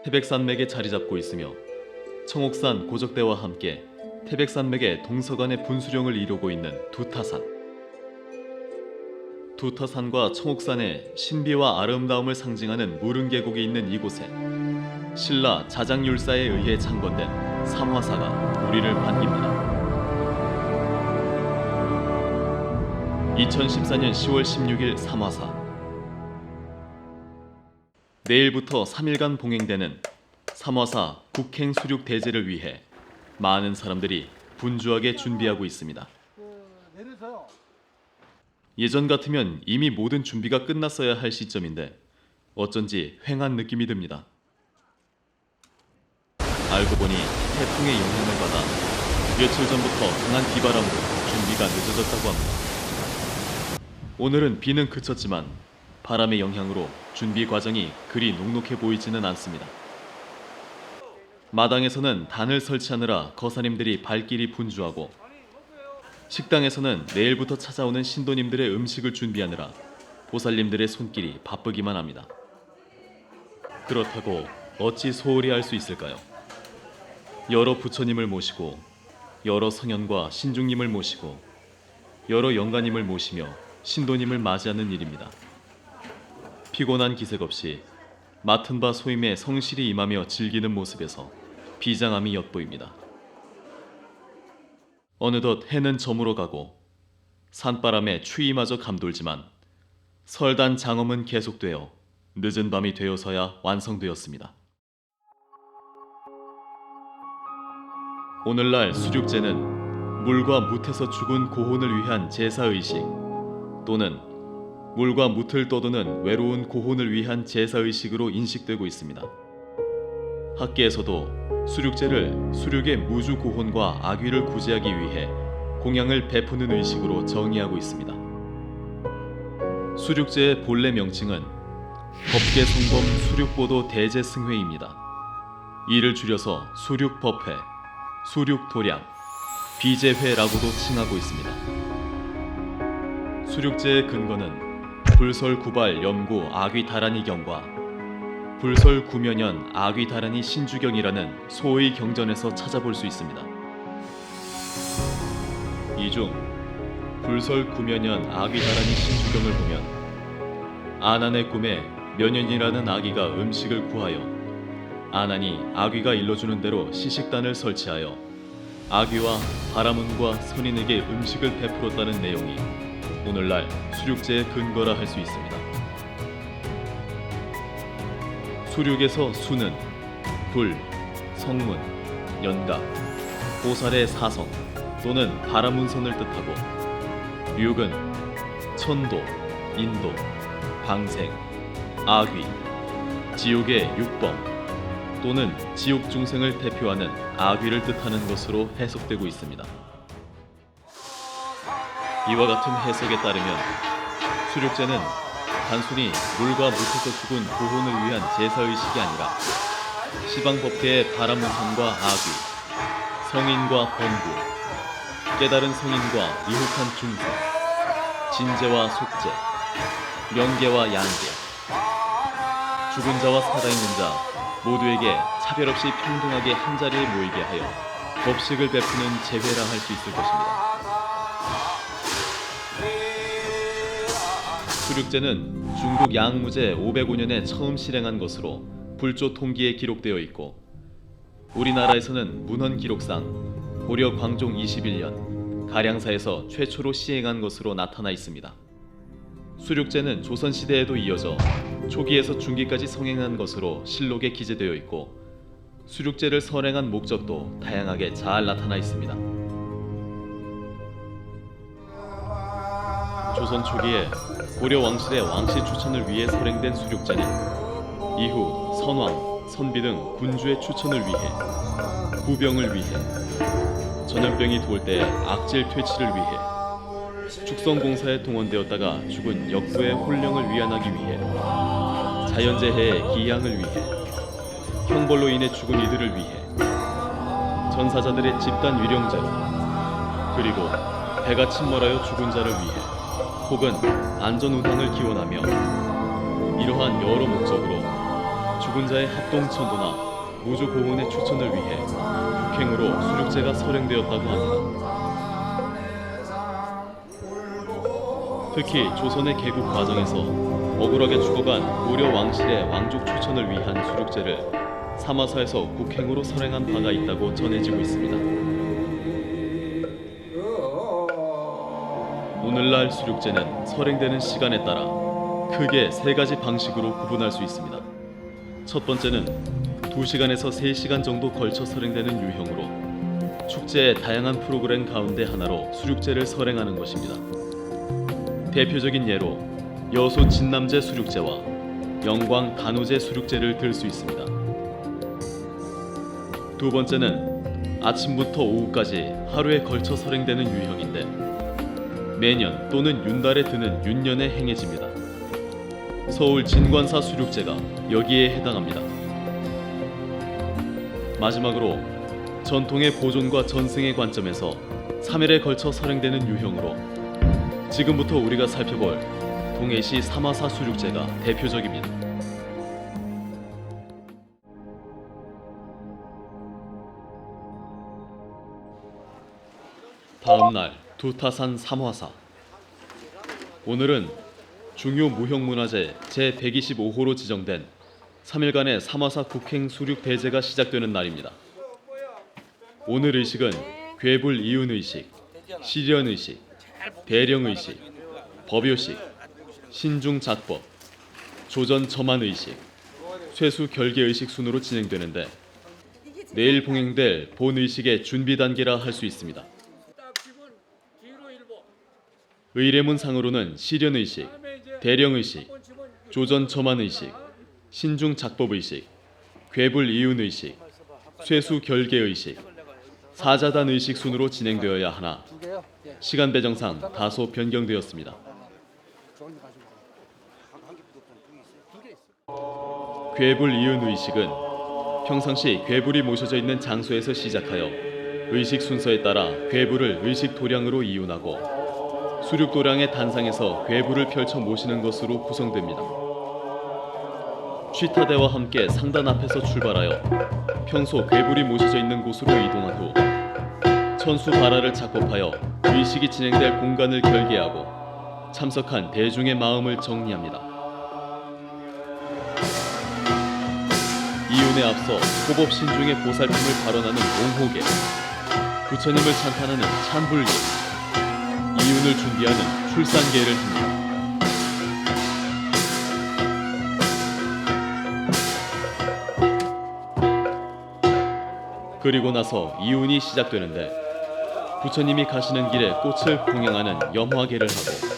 태백산맥에 자리 잡고 있으며 청옥산 고적대와 함께 태백산맥의 동서간의 분수령을 이루고 있는 두타산. 두타산과 청옥산의 신비와 아름다움을 상징하는 무릉계곡이 있는 이곳에 신라 자장율사에 의해 창건된 삼화사가 우리를 반깁니다. 2014년 10월 16일 삼화사. 내일부터 3일간 봉행되는 삼화사 국행 수륙 대제를 위해 많은 사람들이 분주하게 준비하고 있습니다. 예전 같으면 이미 모든 준비가 끝났어야 할 시점인데 어쩐지 휑한 느낌이 듭니다. 알고 보니 태풍의 영향을 받아 며칠 전부터 강한 비바람으로 준비가 늦어졌다고 합니다. 오늘은 비는 그쳤지만 바람의 영향으로 준비 과정이 그리 녹록해 보이지는 않습니다. 마당에서는 단을 설치하느라 거사님들이 발길이 분주하고 식당에서는 내일부터 찾아오는 신도님들의 음식을 준비하느라 보살님들의 손길이 바쁘기만 합니다. 그렇다고 어찌 소홀히 할 수 있을까요? 여러 부처님을 모시고 여러 성현과 신중님을 모시고 여러 영가님을 모시며 신도님을 맞이하는 일입니다. 피곤한 기색 없이 맡은 바 소임에 성실히 임하며 즐기는 모습에서 비장함이 엿보입니다. 어느덧 해는 저물어 가고 산바람에 추위마저 감돌지만 설단 장엄은 계속되어 늦은 밤이 되어서야 완성되었습니다. 오늘날 수륙제는 물과 묻에서 죽은 고혼을 위한 제사의식 또는 물과 묻을 떠도는 외로운 고혼을 위한 제사의식으로 인식되고 있습니다. 학계에서도 수륙제를 수륙의 무주 고혼과 악귀를 구제하기 위해 공양을 베푸는 의식으로 정의하고 있습니다. 수륙제의 본래 명칭은 법계성범 수륙보도 대제승회입니다. 이를 줄여서 수륙법회, 수륙도량, 비제회라고도 칭하고 있습니다. 수륙제의 근거는 불설구발 염구 아귀다란이경과 불설구면연 아귀다란이 신주경이라는 소의 경전에서 찾아볼 수 있습니다. 이 중 불설구면연 아귀다란이 신주경을 보면 아난의 꿈에 면연이라는 아기가 음식을 구하여 아난이 아귀가 일러주는 대로 시식단을 설치하여 아귀와 바라문과 선인에게 음식을 베풀었다는 내용이 오늘날 수륙제의 근거라 할 수 있습니다. 수륙에서 수는 불, 성문, 연각, 보살의 사성 또는 바라문선을 뜻하고 륙은 천도, 인도, 방생, 아귀, 지옥의 육범 또는 지옥 중생을 대표하는 아귀를 뜻하는 것으로 해석되고 있습니다. 이와 같은 해석에 따르면 수륙제는 단순히 물과 묻에서 죽은 고혼을 위한 제사의식이 아니라 시방법계의 바라문선과 아귀, 성인과 번구, 깨달은 성인과 이혹한 중생, 진재와 속재, 명계와 양계, 죽은 자와 살아있는 자 모두에게 차별 없이 평등하게 한자리에 모이게 하여 법식을 베푸는 제회라 할 수 있을 것입니다. 수륙제는 중국 양무제 505년에 처음 실행한 것으로 불조 통기에 기록되어 있고 우리나라에서는 문헌 기록상 고려 광종 21년 가량사에서 최초로 시행한 것으로 나타나 있습니다. 수륙제는 조선시대에도 이어져 초기에서 중기까지 성행한 것으로 실록에 기재되어 있고 수륙제를 선행한 목적도 다양하게 잘 나타나 있습니다. 조선 초기에 고려 왕실의 왕씨 추천을 위해 설행된 수륙제는 이후 선왕, 선비 등 군주의 추천을 위해, 부병을 위해, 전염병이 돌 때 악질 퇴치를 위해, 축성공사에 동원되었다가 죽은 역부의 혼령을 위안하기 위해, 자연재해의 기양을 위해, 형벌로 인해 죽은 이들을 위해, 전사자들의 집단 위령자로, 그리고 배가 침몰하여 죽은 자를 위해, 혹은 안전운항을 기원하며 이러한 여러 목적으로 죽은 자의 합동 천도나 무주 고혼의 추천을 위해 국행으로 수륙제가 설행되었다고 합니다. 특히 조선의 개국 과정에서 억울하게 죽어간 고려 왕실의 왕족 추천을 위한 수륙제를 사마사에서 국행으로 설행한 바가 있다고 전해지고 있습니다. 오늘날 수륙제는 설행되는 시간에 따라 크게 세 가지 방식으로 구분할 수 있습니다. 첫 번째는 2시간에서 3시간 정도 걸쳐 설행되는 유형으로 축제의 다양한 프로그램 가운데 하나로 수륙제를 설행하는 것입니다. 대표적인 예로 여수 진남제 수륙제와 영광 단우제 수륙제를 들 수 있습니다. 두 번째는 아침부터 오후까지 하루에 걸쳐 설행되는 유형인데 매년 또는 윤달에 드는 윤년에 행해집니다. 서울 진관사 수륙제가 여기에 해당합니다. 마지막으로 전통의 보존과 전승의 관점에서 3일에 걸쳐 설행되는 유형으로 지금부터 우리가 살펴볼 동해시 사마사 수륙제가 대표적입니다. 다음날 두타산 삼화사. 오늘은 중요 무형문화재 제125호로 지정된 3일간의 삼화사 국행 수륙 대제가 시작되는 날입니다. 오늘 의식은 괴불 이윤의식, 시련의식, 대령의식, 법요식, 신중작법, 조전첨안의식, 쇠수결계의식 순으로 진행되는데 내일 봉행될 본의식의 준비 단계라 할 수 있습니다. 의례문상으로는 시련의식, 대령의식, 조전첨안의식, 신중작법의식, 괴불이윤의식, 쇠수결계의식, 사자단의식 순으로 진행되어야 하나 시간 배정상 다소 변경되었습니다. 괴불이윤의식은 평상시 괴불이 모셔져 있는 장소에서 시작하여 의식 순서에 따라 괴불을 의식 도량으로 이윤하고 수륙도량의 단상에서 괴불을 펼쳐 모시는 것으로 구성됩니다. 취타대와 함께 상단 앞에서 출발하여 평소 괴불이 모셔져 있는 곳으로 이동한 후 천수발화를 작법하여 의식이 진행될 공간을 결계하고 참석한 대중의 마음을 정리합니다. 이윤에 앞서 호법 신중의 보살핌을 발언하는 옹호계, 부처님을 찬탄하는 찬불계, 이윤을 준비하는 출산계를 합니다. 그리고 나서 이윤이 시작되는데 부처님이 가시는 길에 꽃을 봉양하는 염화계를 하고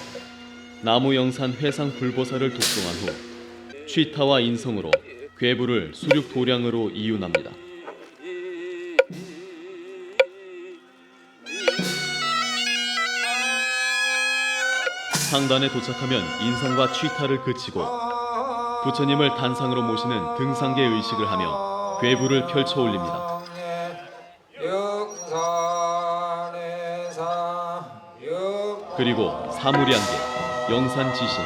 나무영산 회상 불보살을 독송한 후 취타와 인성으로 괴불을 수륙 도량으로 이윤합니다. 상단에 도착하면 인성과 취타를 그치고 부처님을 단상으로 모시는 등상계 의식을 하며 괴불을 펼쳐 올립니다. 그리고 사무량계, 영산지신,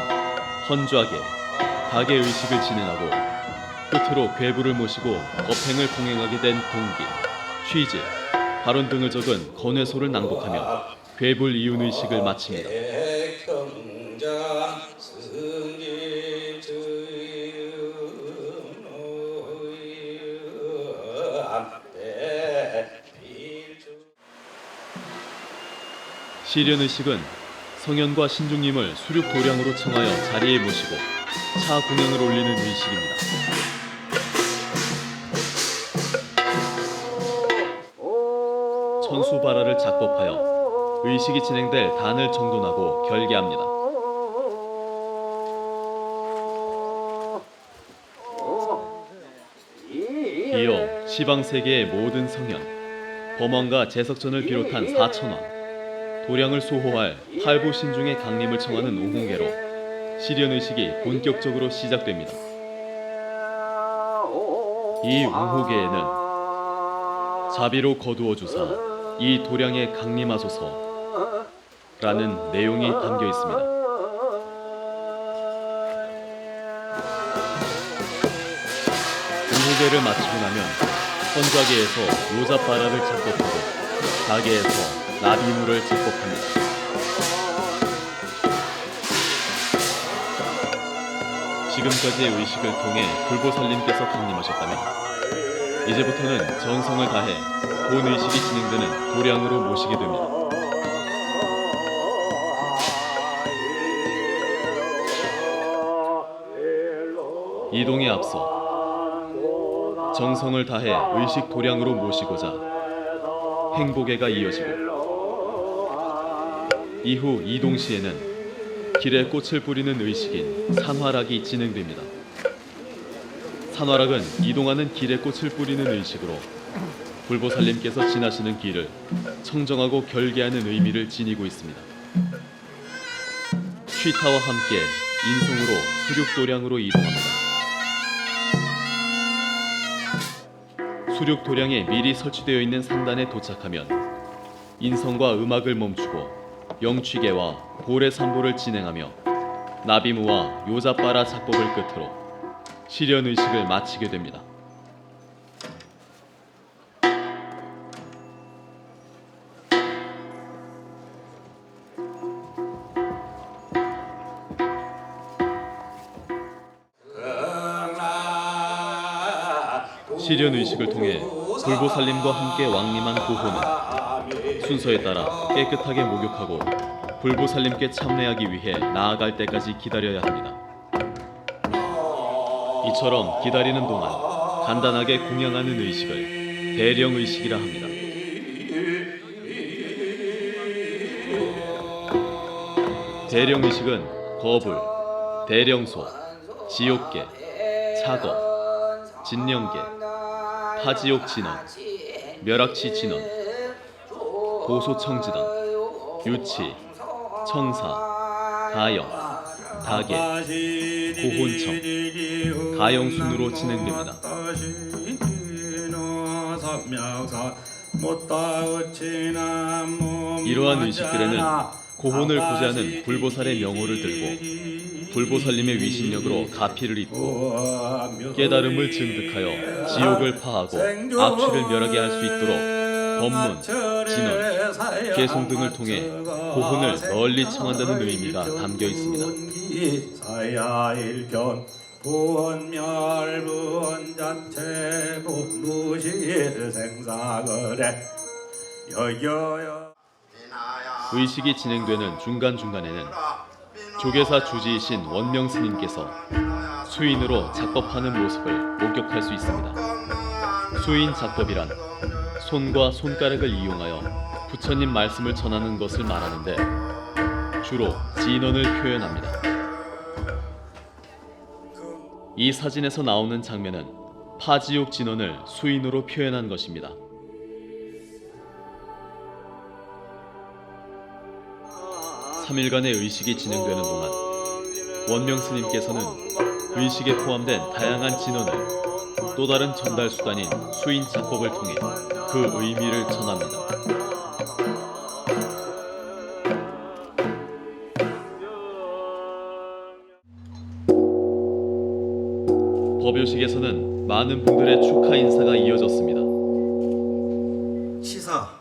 헌좌계, 가계 의식을 진행하고 끝으로 괴불을 모시고 업행을 봉행하게 된 동기, 취지, 발언 등을 적은 건회소를 낭독하며 괴불 이윤 의식을 마칩니다. 시련의식은 성현과 신중님을 수륙 도량으로 청하여 자리에 모시고 차 공양을 올리는 의식입니다. 천수발화를 작법하여 의식이 진행될 단을 정돈하고 결계합니다. 이어 시방세계의 모든 성현, 범왕과 제석전을 비롯한 4천왕, 도량을 소호할 팔보신중의 강림을 청하는 오공계로 시련의식이 본격적으로 시작됩니다. 이 우호계에는 자비로 거두어 주사 이 도량에 강림하소서 라는 내용이 담겨 있습니다. 행보계를 마치고 나면 헌좌계에서 요자바라를 작곡하고 가계에서 나비물을 작곡합니다. 지금까지의 의식을 통해 불보살님께서 강림하셨다면 이제부터는 정성을 다해 본 의식이 진행되는 도량으로 모시게 됩니다. 이동에 앞서 정성을 다해 의식 도량으로 모시고자 행보계가 이어지고 이후 이동 시에는 길에 꽃을 뿌리는 의식인 산화락이 진행됩니다. 산화락은 이동하는 길에 꽃을 뿌리는 의식으로 불보살님께서 지나시는 길을 청정하고 결계하는 의미를 지니고 있습니다. 취타와 함께 인성으로 수륙도량으로 이동합니다. 수륙도량에 미리 설치되어 있는 상단에 도착하면 인성과 음악을 멈추고 영취계와 볼의 산보를 진행하며 나비무와 요자바라 작법을 끝으로 실현의식을 마치게 됩니다. 실현의식을 통해 불보살님과 함께 왕림한 고호는 순서에 따라 깨끗하게 목욕하고 불보살님께 참례하기 위해 나아갈 때까지 기다려야 합니다. 이처럼 기다리는 동안 간단하게 공양하는 의식을 대령의식이라 합니다. 대령의식은 거불, 대령소, 지옥계, 차거, 진령계, 파지옥 진원, 멸악치 진원, 보소청지단, 유치, 청사, 가영, 다계, 고혼청, 가영순으로 진행됩니다. 이러한 의식들에는 고혼을 구제하는 불보살의 명호를 들고 불보살님의 위신력으로 가피를 입고 깨달음을 증득하여 지옥을 파하고 악취를 멸하게 할 수 있도록 법문, 진언, 개송 등을 통해 고혼을 널리 청한다는 의미가 담겨 있습니다. 의식이 진행되는 중간중간에는 조계사 주지이신 원명 스님께서 수인으로 작법하는 모습을 목격할 수 있습니다. 수인 작법이란 손과 손가락을 이용하여 부처님 말씀을 전하는 것을 말하는데 주로 진언을 표현합니다. 이 사진에서 나오는 장면은 파지옥 진언을 수인으로 표현한 것입니다. 3일간의 의식이 진행되는 동안 원명 스님께서는 의식에 포함된 다양한 진언을 또 다른 전달 수단인 수인 작법을 통해 그 의미를 전합니다. 법요식에서는 많은 분들의 축하 인사가 이어졌습니다. 치사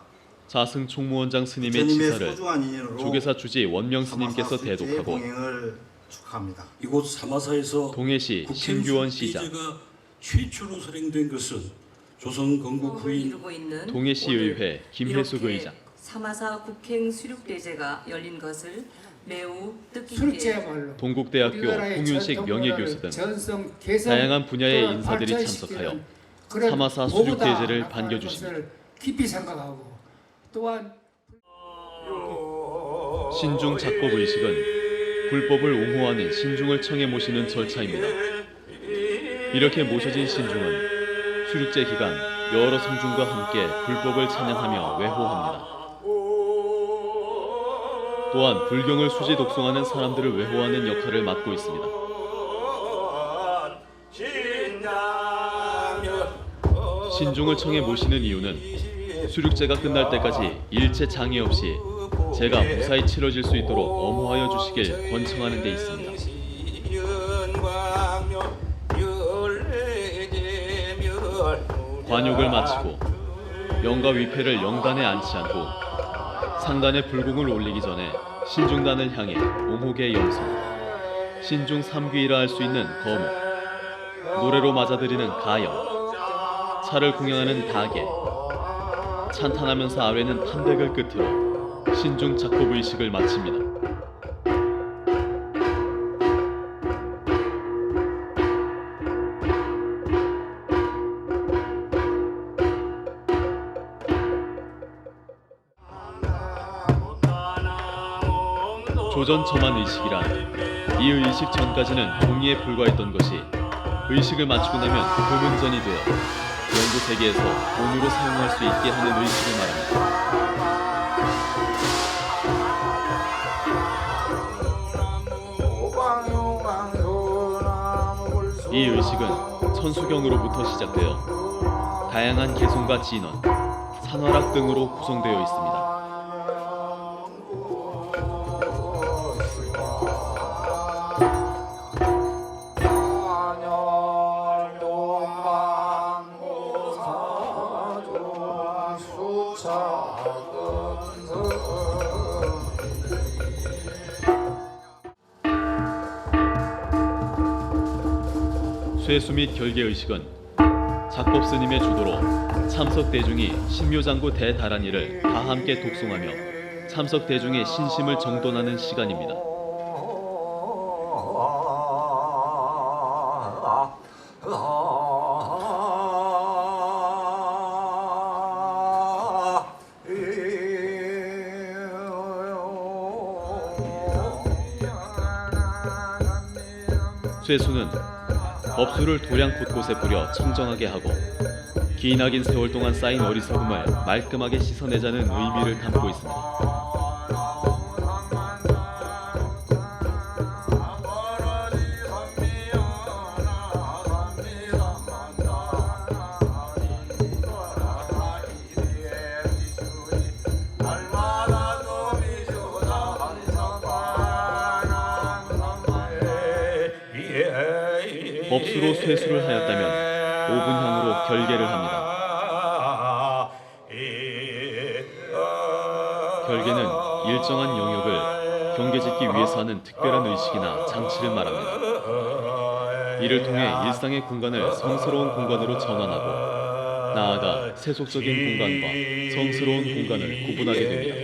자승 총무원장 스님의 치사를 조계사 주지 원명 스님께서 대독하고 축하합니다. 이곳 사마사에서 동해시 신규원 시장, 최초로 선행된 것은 조선 건국 후인 동해시의회 김혜숙 의장, 사마사 국행 수륙대제가 열린 것을 매우 뜻깊게 동국대학교 홍윤식 명예교수 등 다양한 분야의 인사들이 참석하여 사마사 수륙대제를 반겨주십니다. 깊이 생각하고 또한 신중 작법 의식은 불법을 옹호하는 신중을 청해 모시는 절차입니다. 이렇게 모셔진 신중은 수륙제 기간 여러 성중과 함께 불법을 찬양하며 외호합니다. 또한 불경을 수지 독송하는 사람들을 외호하는 역할을 맡고 있습니다. 신중을 청해 모시는 이유는 수륙제가 끝날 때까지 일체 장애 없이 제가 무사히 치러질 수 있도록 엄호하여 주시길 권청하는 데 있습니다. 관욕을 마치고 영과 위패를 영단에 안치한 후 상단에 불공을 올리기 전에 신중단을 향해 옹호계 염소, 신중 3귀이라 할 수 있는 거목, 노래로 맞아들이는 가영, 차를 공양하는 다계, 찬탄하면서 아뢰는 판백을 끝으로 신중 작법 의식을 마칩니다. 조전 첨한 의식이란 이 의식 전까지는 동의에 불과했던 것이 의식을 마치고 나면 도문전이 되어 영구 세계에서 돈으로 사용할 수 있게 하는 의식을 말합니다. 이 의식은 천수경으로부터 시작되어 다양한 개성과 진원, 산화락 등으로 구성되어 있습니다. 쇠수 및 결계의식은 작법 스님의 주도로 참석 대중이 신묘장구 대다란이를 다 함께 독송하며 참석 대중의 신심을 정돈하는 시간입니다. 쇠수는 법수를 도량 곳곳에 뿌려 청정하게 하고 기나긴 세월 동안 쌓인 어리석음을 말끔하게 씻어내자는 의미를 담고 있습니다. 법수로 쇠수를 하였다면 5분향으로 결계를 합니다. 결계는 일정한 영역을 경계짓기 위해서 하는 특별한 의식이나 장치를 말합니다. 이를 통해 일상의 공간을 성스러운 공간으로 전환하고 나아가 세속적인 공간과 성스러운 공간을 구분하게 됩니다.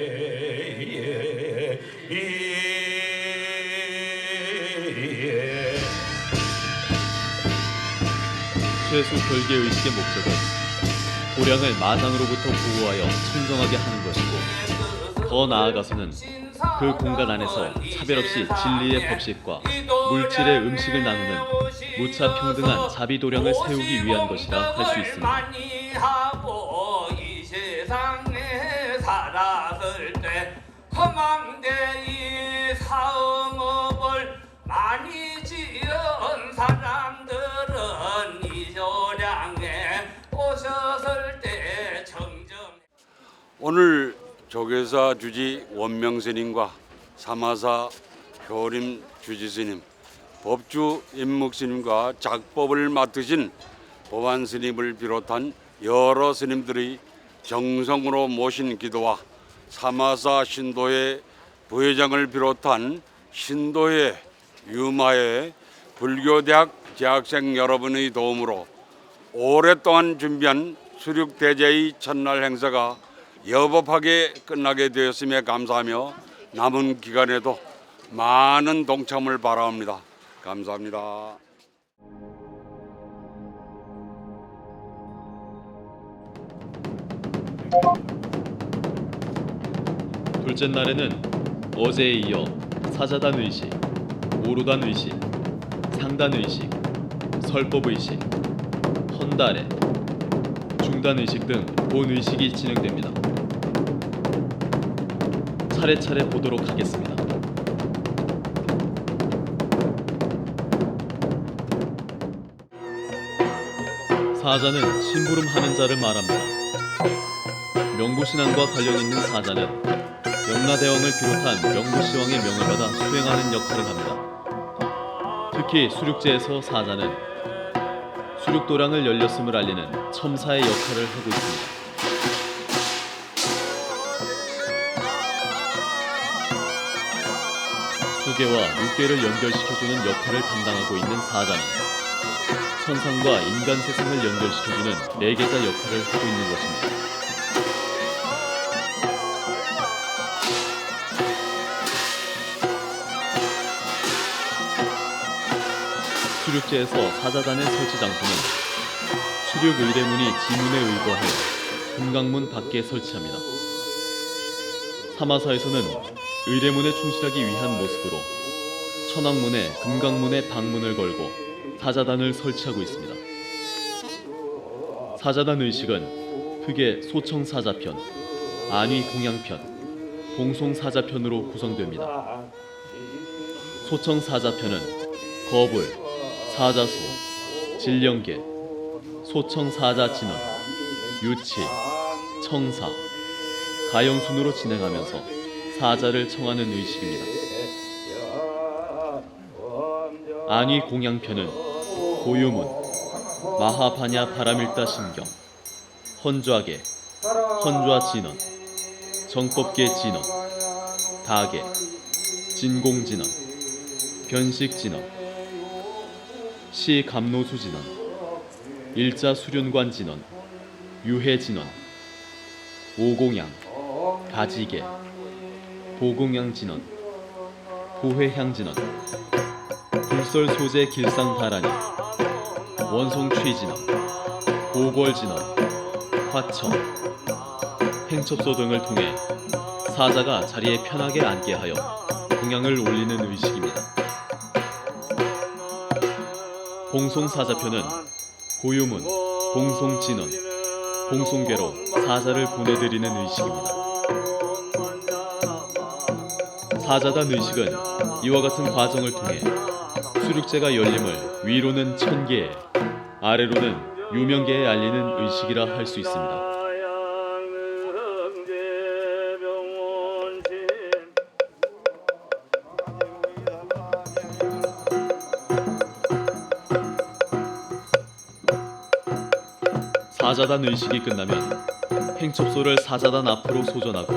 쇠수 결계 의식의 목적은 도량을 마상으로부터 보호하여 청정하게 하는 것이고 더 나아가서는 그 공간 안에서 차별 없이 진리의 법식과 물질의 음식을 나누는 무차 평등한 자비도량을 세우기 위한 것이라 할 수 있습니다. 험한데 이 사업을 많이 지은 사람들은 이 조량에 오셨을 때 청정. 오늘 조계사 주지 원명스님과 사마사 효림 주지스님, 법주 임묵스님과 작법을 맡으신 법안스님을 비롯한 여러 스님들의 정성으로 모신 기도와 사마사 신도회 부회장을 비롯한 신도회 유마회 불교대학 재학생 여러분의 도움으로 오랫동안 준비한 수륙대제의 첫날 행사가 여법하게 끝나게 되었음에 감사하며 남은 기간에도 많은 동참을 바라옵니다. 감사합니다. 둘째 날에는 어제에 이어 사자단 의식, 오로단 의식, 상단 의식, 설법 의식, 헌달에, 중단 의식 등 본 의식이 진행됩니다. 차례차례 보도록 하겠습니다. 사자는 심부름하는 자를 말합니다. 명부신앙과 관련 있는 사자는 영라대왕을 비롯한 명부시왕의 명을 받아 수행하는 역할을 합니다. 특히 수륙제에서 사자는 수륙도량을 열렸음을 알리는 첨사의 역할을 하고 있습니다. 수계와 육계를 연결시켜주는 역할을 담당하고 있는 사자는 천상과 인간 세상을 연결시켜주는 매개자 역할을 하고 있는 것입니다. 수륙제에서 사자단의 설치 장소는 수륙 의례문이 지문에 의거하여 금강문 밖에 설치합니다. 사마사에서는 의례문에 충실하기 위한 모습으로 천왕문에 금강문에 방문을 걸고 사자단을 설치하고 있습니다. 사자단 의식은 크게 소청사자편, 안위공양편, 봉송사자편으로 구성됩니다. 소청사자편은 거불, 사자소, 진령계, 소청사자진원, 유치, 청사, 가영순으로 진행하면서 사자를 청하는 의식입니다. 안위공양편은 고유문, 마하바냐 바라밀다 신경, 헌좌계, 헌좌진원, 정법계 진원, 다계, 진공진원, 변식진원, 시감노수진원, 일자수륜관 진원, 유해진원, 오공양, 가지계, 보공양 진원, 보회향 진원, 불설소재 길상다라니, 원송취 진원, 보궐 진원, 화청, 행첩소 등을 통해 사자가 자리에 편하게 앉게 하여 공양을 올리는 의식입니다. 봉송사자편은 고유문, 봉송진원, 봉송계로 사자를 보내드리는 의식입니다. 사자단 의식은 이와 같은 과정을 통해 수륙제가 열림을 위로는 천계에, 아래로는 유명계에 알리는 의식이라 할 수 있습니다. 사자단 의식이 끝나면 행첩소를 사자단 앞으로 소전하고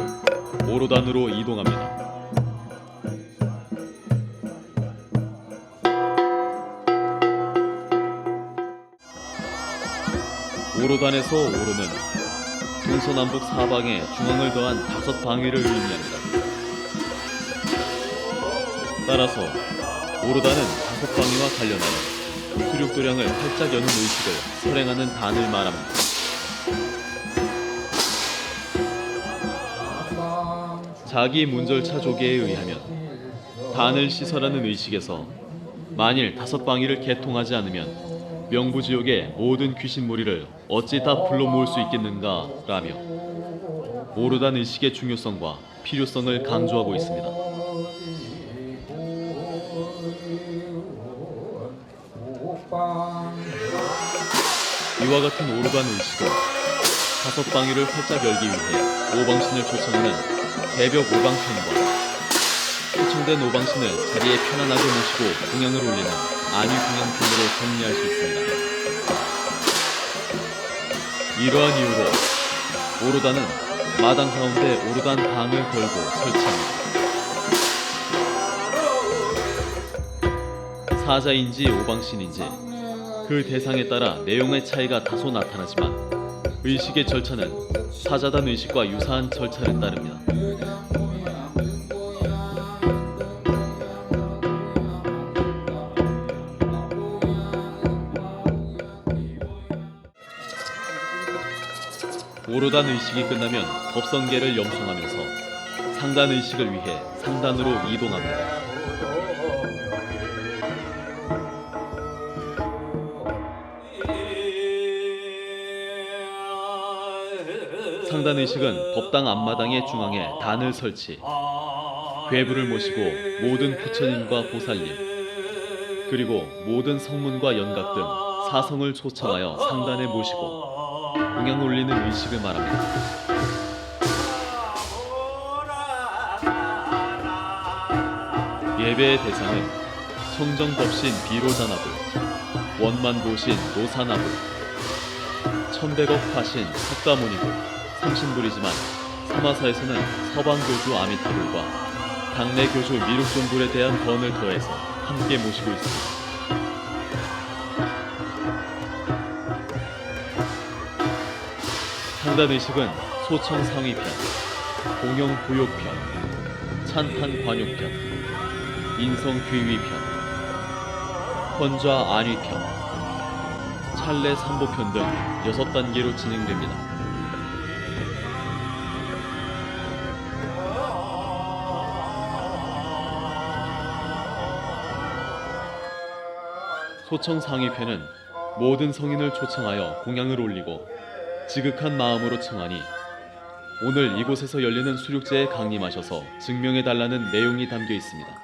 오로단으로 이동합니다. 오로단에서 오로는 동서남북 사방에 중앙을 더한 5방위를 의미합니다. 따라서 오로단은 5방위와 관련하여 수륙도량을 활짝 여는 의식을 설행하는 단을 말합니다. 자기 문절차 조계에 의하면 단을 시설하는 의식에서 만일 5방위를 개통하지 않으면 명부지옥의 모든 귀신무리를 어찌 다 불러 모을 수 있겠는가 라며 오로단 의식의 중요성과 필요성을 강조하고 있습니다. 이와 같은 오로단 의식은 5방위를 활짝 열기 위해 오방신을 초청하는 대벽 오방편과 초청된 오방신을 자리에 편안하게 모시고 공양을 올리는 안위공양편으로 정리할 수 있습니다. 이러한 이유로 오로단은 마당 가운데 오로단 방을 걸고 설치합니다. 사자인지 오방신인지 그 대상에 따라 내용의 차이가 다소 나타나지만 의식의 절차는 사자단 의식과 유사한 절차를 따릅니다. 오로단 의식이 끝나면 법성계를 염송하면서 상단 의식을 위해 상단으로 이동합니다. 상단 의식은 법당 앞마당의 중앙에 단을 설치, 괴부를 모시고 모든 부처님과 보살님, 그리고 모든 성문과 연각 등 사성을 초청하여 상단에 모시고 공양 올리는 의식을 말합니다. 예배의 대상은 청정법신 비로자나불, 원만보신 노사나불, 1100억 화신 석가모니불, 삼신불이지만 사마사에서는 서방교주 아미타불과 당내 교주 미륵존불에 대한 번을 더해서 함께 모시고 있습니다. 창단의식은 소청상위편, 공영부욕편, 찬탄관육편, 인성귀위편, 헌좌안위편, 찰례삼보편 등 6단계로 진행됩니다. 소청상위편은 모든 성인을 초청하여 공양을 올리고 지극한 마음으로 청하니 오늘 이곳에서 열리는 수륙제에 강림하셔서 증명해달라는 내용이 담겨 있습니다.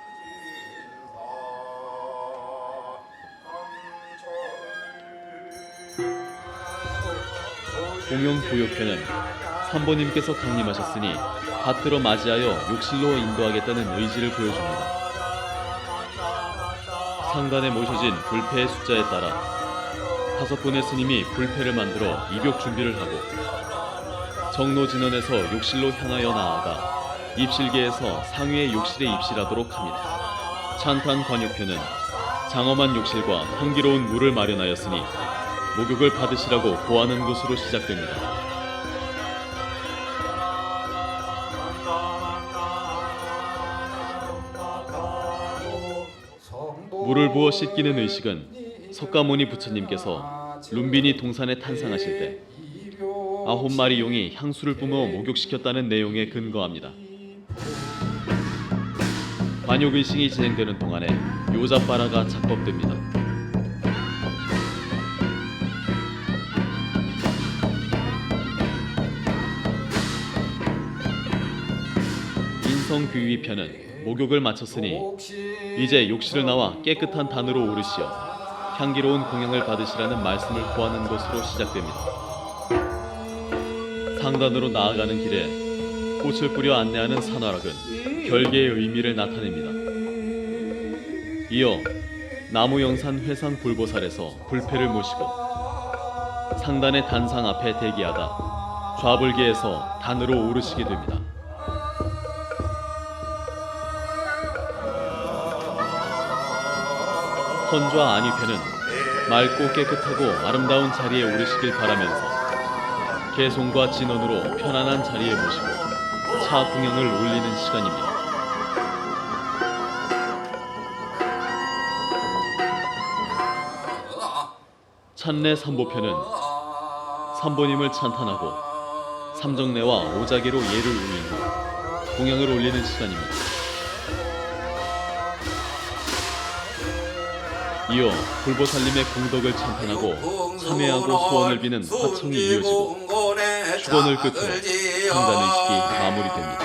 공영부욕편은 삼보님께서 강림하셨으니 받들어 맞이하여 욕실로 인도하겠다는 의지를 보여줍니다. 상단에 모셔진 불패의 숫자에 따라 5분의 스님이 불패를 만들어 입욕 준비를 하고 정로진원에서 욕실로 향하여 나아가 입실계에서 상위의 욕실에 입실하도록 합니다. 찬탄관육편은 장엄한 욕실과 향기로운 물을 마련하였으니 목욕을 받으시라고 고하는 곳으로 시작됩니다. 물을 부어 씻기는 의식은 석가모니 부처님께서 룸비니 동산에 탄생하실 때 9마리 용이 향수를 뿜어 목욕시켰다는 내용에 근거합니다. 관욕의식이 진행되는 동안에 요자빠라가 작법됩니다. 인성귀위편은 목욕을 마쳤으니 이제 욕실을 나와 깨끗한 단으로 오르시어 향기로운 공양을 받으시라는 말씀을 구하는 것으로 시작됩니다. 상단으로 나아가는 길에 꽃을 뿌려 안내하는 산화락은 별개의 의미를 나타냅니다. 이어 나무영산 회상 불보살에서 불패를 모시고 상단의 단상 앞에 대기하다 좌불계에서 단으로 오르시게 됩니다. 헌좌 안위편은 맑고 깨끗하고 아름다운 자리에 오르시길 바라면서 개송과 진원으로 편안한 자리에 모시고 차 공양을 올리는 시간입니다. 찬례 삼보편은 삼보님을 찬탄하고 삼정례와 오자계로 예를 올린 후 공양을 올리는 시간입니다. 이어 불보살님의 공덕을 찬탄하고 참회하고 소원을 비는 화청이 이어지고 축원을 끝으로 상단의식이 마무리됩니다.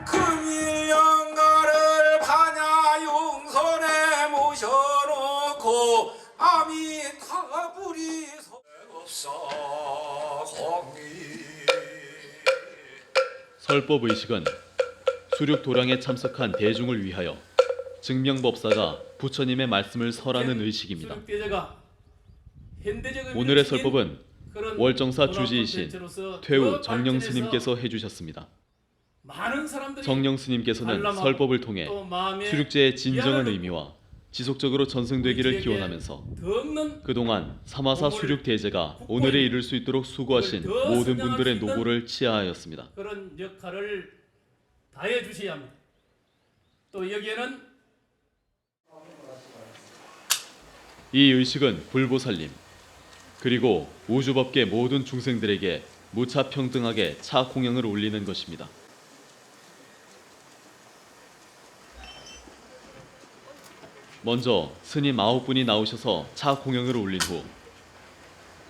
금일영가를 반야용선에 모셔놓고 아미타불이 없어 공이 설법의식은 수륙도량에 참석한 대중을 위하여 증명법사가 부처님의 말씀을 설하는 의식입니다. 오늘의 설법은 월정사 주지이신 퇴우 정령스님께서 해주셨습니다. 정령스님께서는 설법을 통해 수륙제의 진정한 의미와 지속적으로 전승되기를 기원하면서 그동안 사마사 수륙대제가 오늘에 이를 수 있도록 수고하신 모든 분들의 노고를 치하하였습니다. 그런 역할을 다해 주셔야 합니다. 또 여기에는 이 의식은 불보살님 그리고 우주법계 모든 중생들에게 무차평등하게 차 공양을 올리는 것입니다. 먼저 스님 9분이 나오셔서 차 공양을 올린 후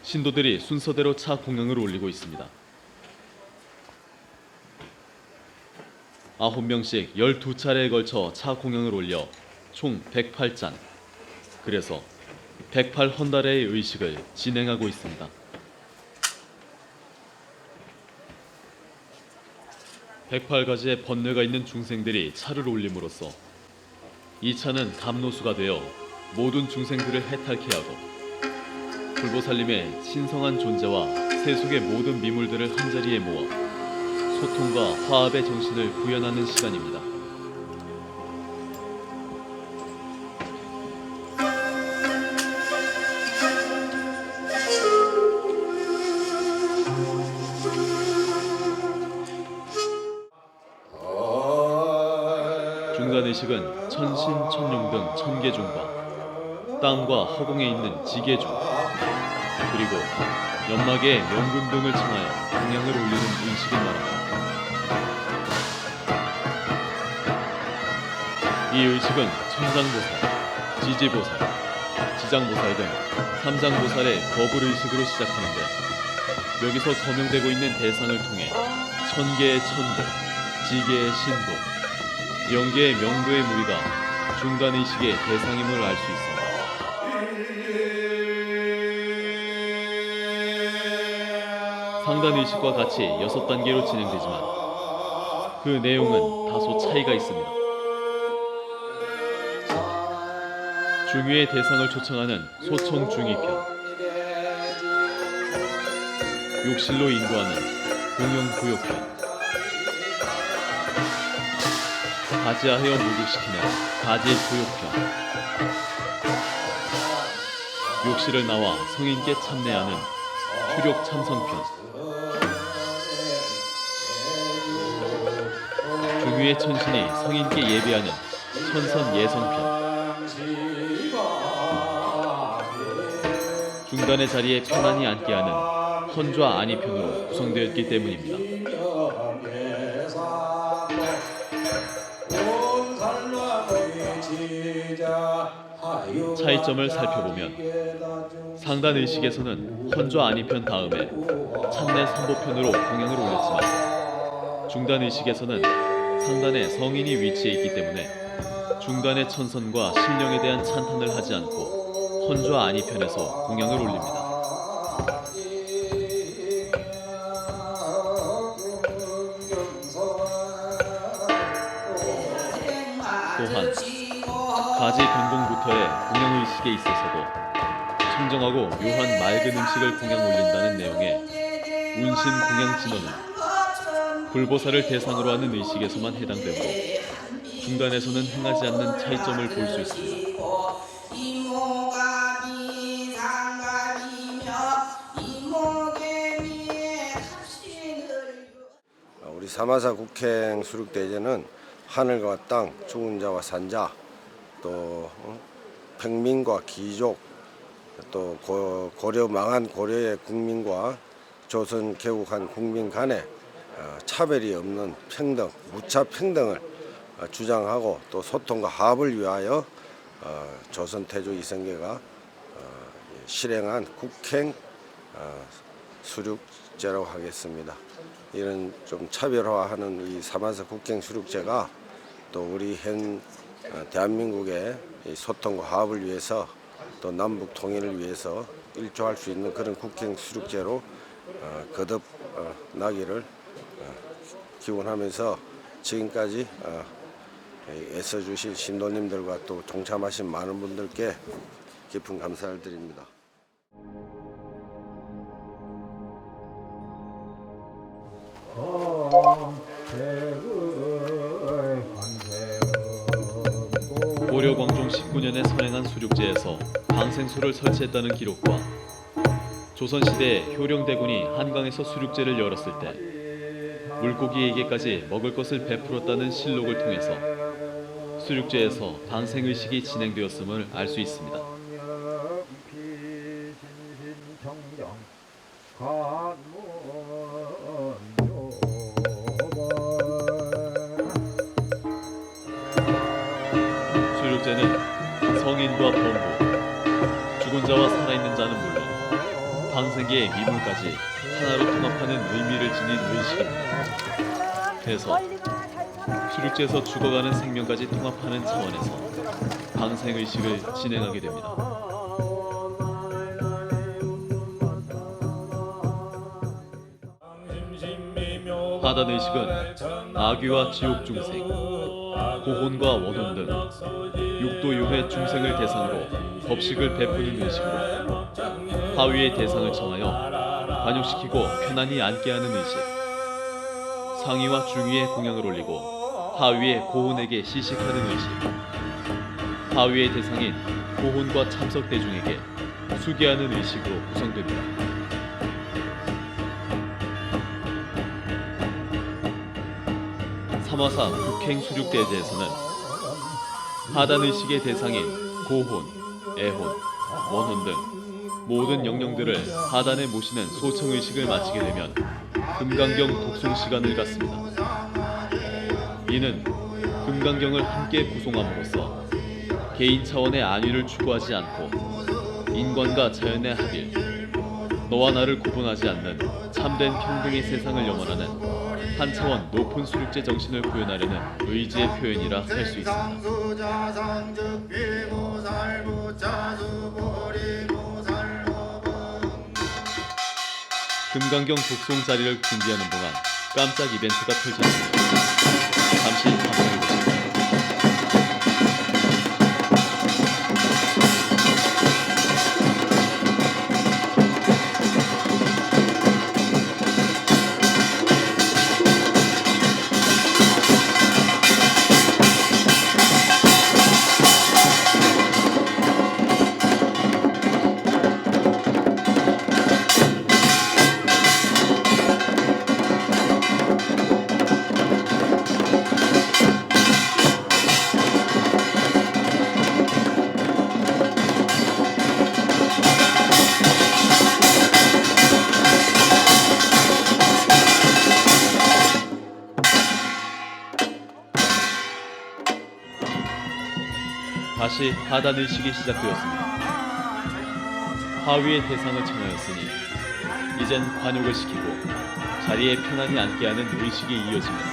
신도들이 순서대로 차 공양을 올리고 있습니다. 9명씩 12차례에 걸쳐 차 공양을 올려 총 108잔, 그래서 108헌달의 의식을 진행하고 있습니다. 108가지의 번뇌가 있는 중생들이 차를 올림으로써 2차는 감노수가 되어 모든 중생들을 해탈케 하고 불보살님의 신성한 존재와 세속의 모든 미물들을 한자리에 모아 소통과 화합의 정신을 구현하는 시간입니다. 중간의식은 천신, 천룡 등 천계중과 땅과 허공에 있는 지계중 그리고 연막에 명군 등을 청하여 공양을 올리는 의식을 말합니다. 이 의식은 천장보살, 지지보살, 지장보살 등 삼장보살의 거불의식으로 시작하는데 여기서 거명되고 있는 대상을 통해 천계의 천도, 지계의 신도, 영계의 명도의 무리가 중간의식의 대상임을 알 수 있습니다. 상단의식과 같이 6단계로 진행되지만 그 내용은 다소 차이가 있습니다. 중위의 대상을 초청하는 소청중위편, 욕실로 인도하는 공용구욕편, 가지하여 목욕시키는 가지구욕편, 욕실을 나와 성인께 참례하는 휴욕참선편, 중위의 천신이 성인께 예배하는 천선예성편, 중간의 자리에 편안히 앉게 하는 헌좌 안이편으로 구성되었기 때문입니다. 차이점을 살펴보면 상단의식에서는 헌좌 안이편 다음에 참례 삼보편으로 공양을 올렸지만 중단의식에서는 상단에 성인이 위치해 있기 때문에 중단의 천선과 신령에 대한 찬탄을 하지 않고 헌좌 안이편에서 공양을 올립니다. 또한 가지 변동부터의 공양의식에 있어서도 청정하고 묘한 맑은 음식을 공양 올린다는 내용의 운신 공양 진언은 불보살을 대상으로 하는 의식에서만 해당되고 중단에서는 행하지 않는 차이점을 볼 수 있습니다. 우리 사마사 국행 수륙대제는 하늘과 땅, 죽은 자와 산자, 또 평민과 귀족, 또 고려 망한 고려의 국민과 조선 개국한 국민 간에 차별이 없는 평등, 무차 평등을 주장하고 또 소통과 화합을 위하여 조선 태조 이성계가 실행한 국행 수륙제라고 하겠습니다. 이런 좀 차별화하는 이 사마사 국행 수륙제가 또 우리 현 대한민국의 소통과 화합을 위해서 또 남북 통일을 위해서 일조할 수 있는 그런 국행 수륙제로 거듭 나기를 기원하면서 지금까지 애써주신 신도님들과 또 동참하신 많은 분들께 깊은 감사를 드립니다. 고려 광종 19년에 선행한 수륙제에서 방생소를 설치했다는 기록과 조선시대에 효령대군이 한강에서 수륙제를 열었을 때 물고기에게까지 먹을 것을 베풀었다는 실록을 통해서 수륙제에서 방생의식이 진행되었음을 알 수 있습니다. 수륙제는 성인과 범부, 죽은 자와 살아있는 자는 물론 방생계의 미물까지 하나로 통합하는 의미를 지닌 의식입니다. 그래서 수륙제에서 죽어가는 생명까지 통합하는 차원에서 방생의식을 진행하게 됩니다. 하단의식은 아귀와 지옥 중생, 고혼과 원혼 등 육도유해 중생을 대상으로 법식을 베푸는 의식으로 하위의 대상을 청하여 관육시키고 편안히 앉게 하는 의식, 상위와 중위의 공양을 올리고 하위의 고혼에게 시식하는 의식, 하위의 대상인 고혼과 참석 대중에게 수계하는 의식으로 구성됩니다. 삼화사 국행 수륙대제에서는 하단의식의 대상인 고혼, 애혼, 원혼 등 모든 영령들을 하단에 모시는 소청의식을 마치게 되면 금강경 독송 시간을 갖습니다. 이는 금강경을 함께 구송함으로써 개인 차원의 안위를 추구하지 않고 인권과 자연의 합일, 너와 나를 구분하지 않는 참된 평등의 세상을 염원하는 한 차원 높은 수륙제 정신을 구현하려는 의지의 표현이라 할 수 있습니다. 금강경 독송 자리를 준비하는 동안 깜짝 이벤트가 펼쳐집니다. 잠시 감상해보시죠. 다시 하단의식이 시작되었습니다. 하위의 대상을 청하였으니 이젠 관욕을 시키고 자리에 편안히 앉게 하는 의식이 이어집니다.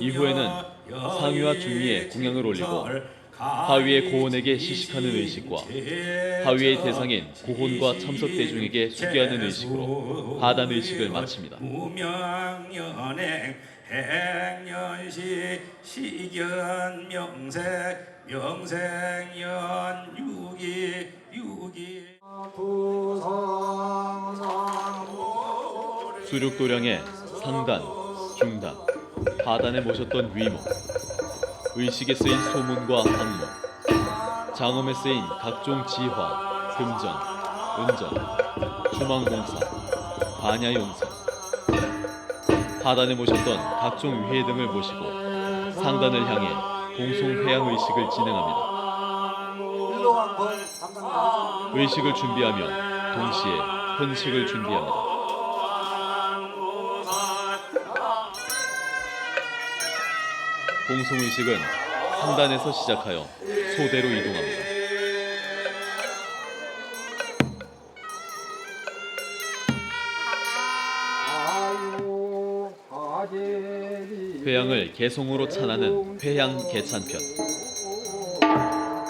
이후에는 상위와 중위의 공양을 올리고 하위의 고혼에게 시식하는 의식과 하위의 대상인 고혼과 참석 대중에게 수계하는 의식으로 하단 의식을 마칩니다. 무명연행 행년시 시견 명색 명색연 유기 수륙도량의 상단, 중단, 하단에 모셨던 위목, 의식에 쓰인 소문과 학문, 장엄에 쓰인 각종 지화, 금전, 은전, 주망공사, 반야용사, 하단에 모셨던 각종 위해 등을 모시고 상단을 향해 동송회양 의식을 진행합니다. 의식을 준비하며 동시에 헌식을 준비합니다. 공송의식은 상단에서 시작하여 소대로 이동합니다. 회양을 개송으로 찬하는 회양 개찬편,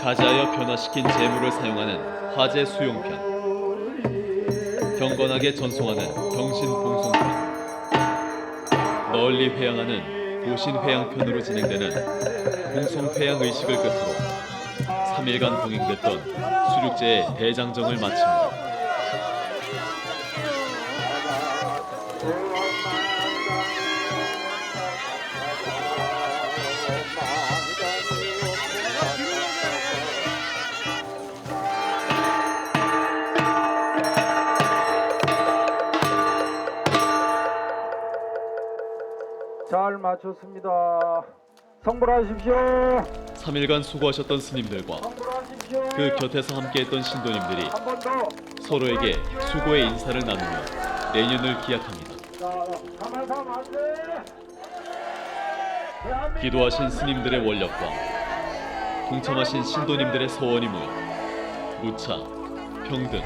가지하여 변화시킨 재물을 사용하는 화재 수용편, 경건하게 전송하는 경신 봉송편, 널리 회양하는 도신회양편으로 진행되는 공송회양 의식을 끝으로 3일간 동행됐던 수륙제의 대장정을 마칩니다. 잘 마쳤습니다. 성불하십시오. 3일간 수고하셨던 스님들과 그 곁에서 함께했던 신도님들이 서로에게 수고의 인사를 나누며 내년을 기약합니다. 기도하신 스님들의 원력과 동참하신 신도님들의 서원이 모여 무차, 평등,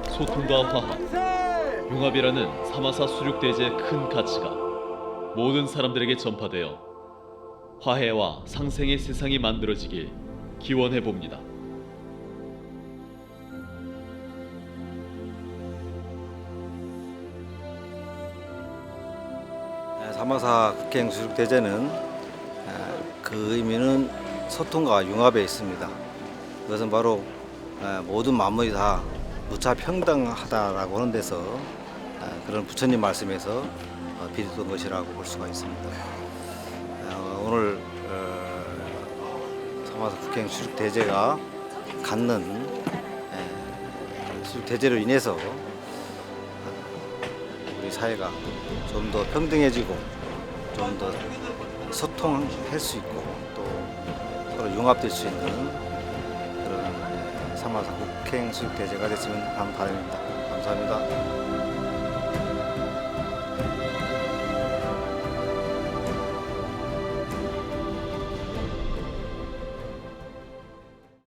소통과 화합, 융합이라는 삼화사 수륙대제의 큰 가치가 모든 사람들에게 전파되어 화해와 상생의 세상이 만들어지길 기원해 봅니다. 3.14 국행 수륙 대제는 그 의미는 소통과 융합에 있습니다. 그것은 바로 모든 만물이 다 무차 평등하다라고 하는 데서 그런 부처님 말씀에서 비롯된 것이라고 볼 수가 있습니다. 오늘 3.14 국행 수륙 대제가 갖는 수륙 대제로 인해서 우리 사회가 좀 더 평등해지고 좀 더 소통할 수 있고 또 서로 융합될 수 있는 그런 3.14 국행 수륙 대제가 됐으면 하는 바람입니다. 감사합니다.